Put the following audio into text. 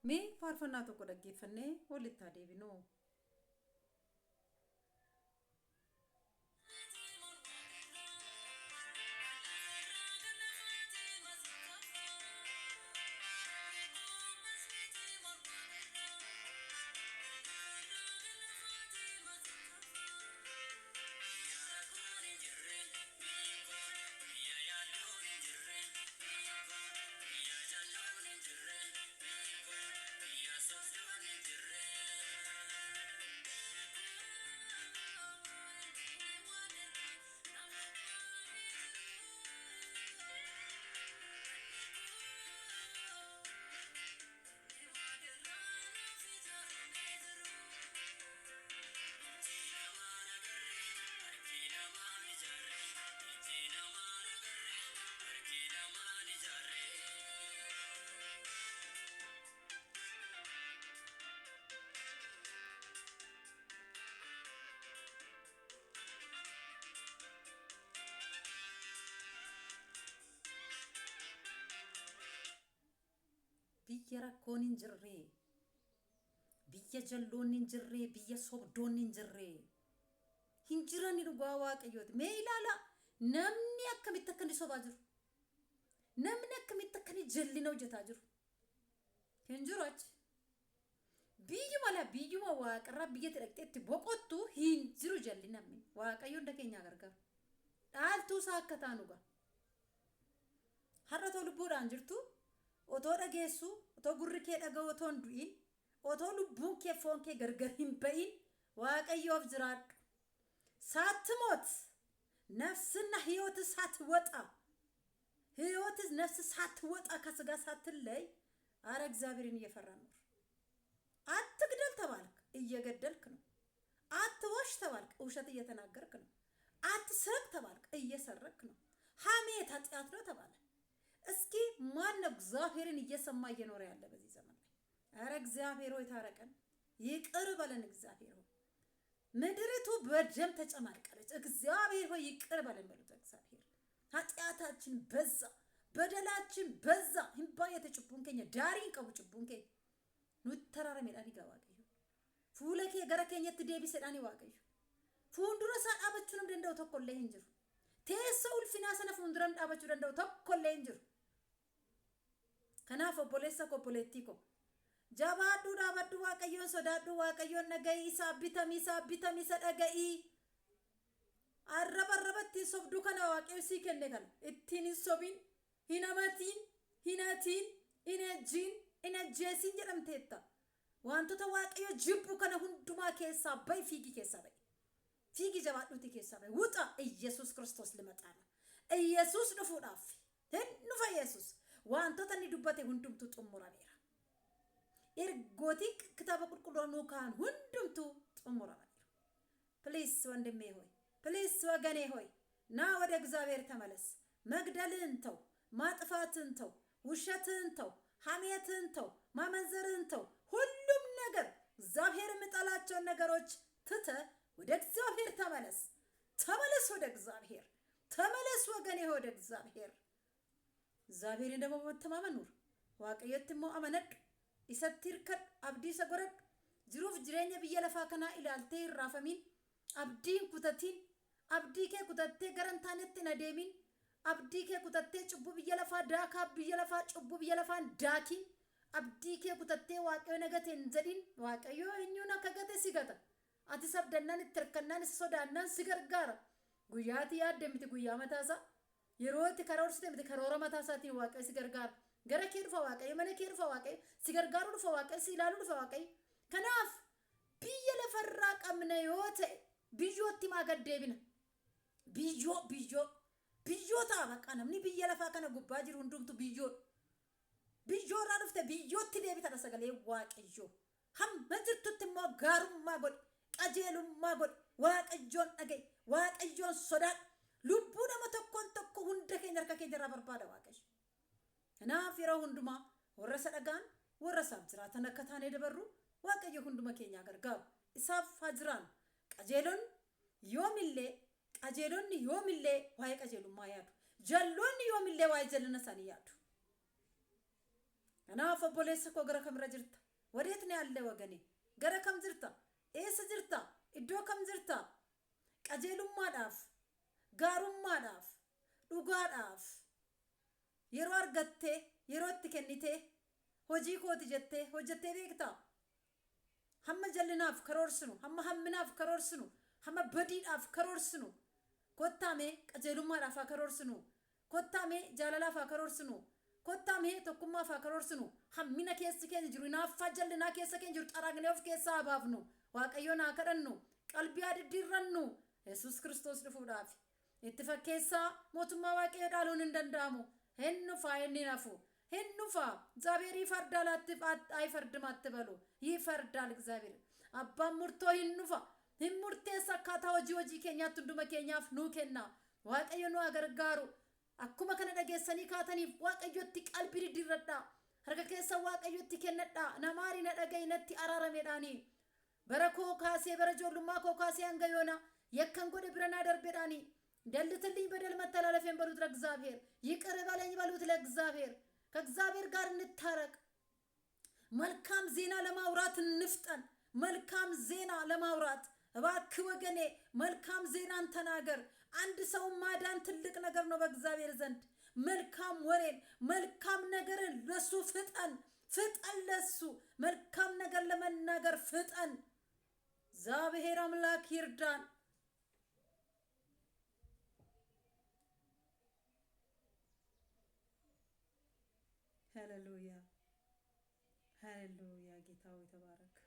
Mee faarfannaa tokko dhaggeeffannee walitti haa deebinu. Biyya rakkoon hin jirre, biyya jalloon hin jirre, biyya sobdoon hin jirre. Hin jirani dhugaa Waaqayyooti. Mee ilaala namni akkamitti akka inni sobaa jiru. Namni akkamitti akka inni jallina hojjetaa jiru. Hin jiru achi. Biyyuma Waaqarraa biyya dhaqxeetti boqottu hin jiru jalli namni. Waaqayyoon hunda keenyaa gargaaru. Dhaaltuu isaa akka taanu gaa. Har'a too lubbuudhaan jirtu. Otoo dhageessu, otoo gurri kee dhaga'u otoo hin du'in, otoo lubbuun kee foon kee gargar hin ba'in, Waaqayyoof jiraadhu. ሳትሞት ነፍስና ህይወት ሳትወጣ ነፍስ ሳትወጣ ከስጋ ሳትለይ አረ እግዚአብሔርን እየፈራ ኖር። አትግደል ተባልክ እየገደልክ ነው። አትዋሽ ተባልክ ውሸት እየተናገርክ ነው። አትስረቅ ተባልክ እየሰረክ ነው። ሐሜት ኃጢአት ነው ተባለ። እስኪ ማን ነው እግዚአብሔርን እየሰማ እየኖረ ያለ በዚህ ዘመን ላይ? አረ እግዚአብሔር ሆይ ታረቀን፣ ይቅር በለን እግዚአብሔር ሆይ። ምድሪቱ በደም ተጨማልቃለች። እግዚአብሔር ሆይ ይቅር በለን በሉት። እግዚአብሔር ኃጢአታችን በዛ፣ በደላችን በዛ። ህንባ የተጭቡን ከኛ ዳሪን ቀቡ ጭቡን ከ ኑተራራ ሜዳኒ ጋዋቀዩ ፉለኬ ገረከኘት ዴቢስ ዳኒ ዋቀዩ ፉንዱረ ሳዳበቹንም ደንደው ተቆለ እንጅሩ ተሰውል ፊናሰነ ፉንዱረም ዳበቹ ደንደው ተቆለ እንጅሩ ከናፎ ፖሌሳ ኮፖሌቲኮ jabaadhu dhaabadhu Waaqayyoon sodaadhu Waaqayyoon nagayi isa bitami sadagayi arrabatti sobdu kana Waaqayyo si kenne kana ittiin hin sobin hin amatiin hin atiin hin ejjiin hin ajjeesin jedhamteetta wantoota Waaqayyo jibbu kana hundumaa keessaa ba'i fiigi keessaa ba'i fiigi jabaadhuuti keessaa ba'i wuxa Iyesuus Kiristoos limataala Iyesuus dhufuudhaaf hin dhufa Iyesuus wantoota inni dubbate hundumtu xumurameera. Ergotik kitaba qulqulluun kan hundumtu xumurameera. Please ወንድሜ ሆይ please ወገኔ ሆይ ና ወደ እግዚአብሔር ተመለስ። መግደልን ተው፣ ማጥፋትን ተው፣ ውሸትን ተው፣ ሐሜትን ተው፣ ማመንዘርን ተው። ሁሉም ነገር እግዚአብሔር የሚጠላቸው ነገሮች ትተ ወደ እግዚአብሔር ተመለስ። ተመለስ ወደ እግዚአብሔር ተመለስ ወገኔ ወደ እግዚአብሔር። እግዚአብሔርን ደግሞ በመተማመን ኑር። ዋቀየትሞ አመነቅ isattirkad abdii sagorad jiruuf jireenya biyya lafaa kana ilaaltee irraafamin abdiin kutatin abdii kee kutattee garantaanetti na deemin abdii kee kutattee cubbuu biyya lafaa daakaa biyya lafaa cubbuu biyya lafaan daaki abdii kee kutattee Waaqayyo nagateen jedhin Waaqayyo eenyuun akka gate si gata ati sabdannaan itti hirkannaan isa sodaannaan si gargaara guyyaati yaadde miti guyyaa mataasaa yeroo itti karoorsite miti karoora mataasaatiin Waaqayyo si gargaara. gara kee dhufa Waaqayyo mana kee dhufa Waaqayyo si gargaaru dhufa Waaqayyo si ilaalu dhufa Waaqayyo. Kanaaf biyya lafarraa qabna yoo ta'e biyyootti maa gad deebina biyyoo ta'a baqa namni biyya lafaa kana gubbaa jiru hundumtu biyyoorraa dhufte biyyootti deebitadha sagalee Waaqayyo. Hamma jirtutti immoo gaarummaa godhi qajeelummaa godhi Waaqayyoon dhaga'i Waaqayyoon sodaadhu lubbuu nama tokko hunda keenya harka keenya irraa barbaada Waaqayyo. Kanaaf yeroo hundumaa warra sadhagaan warra isaaf jiraatan akka taanee dabarru Waaqayyo hunduma keenyaa gargaaru isaaf haa jiraannu. qajeelonni yoomillee waa'ee qajeelummaa yaadu, jalloonni yoomillee waa'ee jallina isaanii yaadu. أنا فبوليس كو غرا كم رجرت وديتني على وغني غرا كم زرتا إيس زرتا إدو كم زرتا قجيلوم ما داف غاروم ما داف دوغا داف يرو أرغتة يرو تكنيته هوجي كوتي جتة هوجتة بيكتا هم جلنا في كرورسنو هم ناف كرورسنو هم بدين أف كرورسنو كوتامي قجيلوم ما داف كرورسنو كوتامي جاللا فكرورسنو كوتامي توكما فكرورسنو هم منا كيس كين جرونا فجلنا كيس كين جرو تراغني أوف كيس أبافنو واقعيونا كرنو قلبي أديرنو يسوع كريستوس نفودافي اتفاكيسا موتما واقعي دالون اندندامو هنو فايني نافو هنو فا زابيري فردالات أي فرد ما تبلو يفردال زابير أبا مرتو هنو فا هم مرتي سكاتا وجي كينيا تندوما كينيا فنو كينا واقعيونو أغرغارو akkuma kana dhageessanii kaataniif waaqayyotti qalbii diddiirradha harka keessa waaqayyotti kennadha namaari na dhagayinatti araarameedhaani bara koo kaasee bara ijoollummaa koo kaasee hanga yoona yakkan godhe bira naa darbeedhaani ደልትልኝ በደል መተላለፌን በሉት ለእግዚአብሔር ይቅር በለኝ በሉት ለእግዚአብሔር ከእግዚአብሔር ጋር እንታረቅ መልካም ዜና ለማውራት እንፍጠን መልካም ዜና ለማውራት እባክህ ወገኔ መልካም ዜናን ተናገር አንድ ሰው ማዳን ትልቅ ነገር ነው በእግዚአብሔር ዘንድ መልካም ወሬን መልካም ነገርን ለሱ ፍጠን ለሱ መልካም ነገር ለመናገር ፍጠን እግዚአብሔር አምላክ ይርዳን ሃሌሉያ ሃሌሉያ ጌታው ተባረክ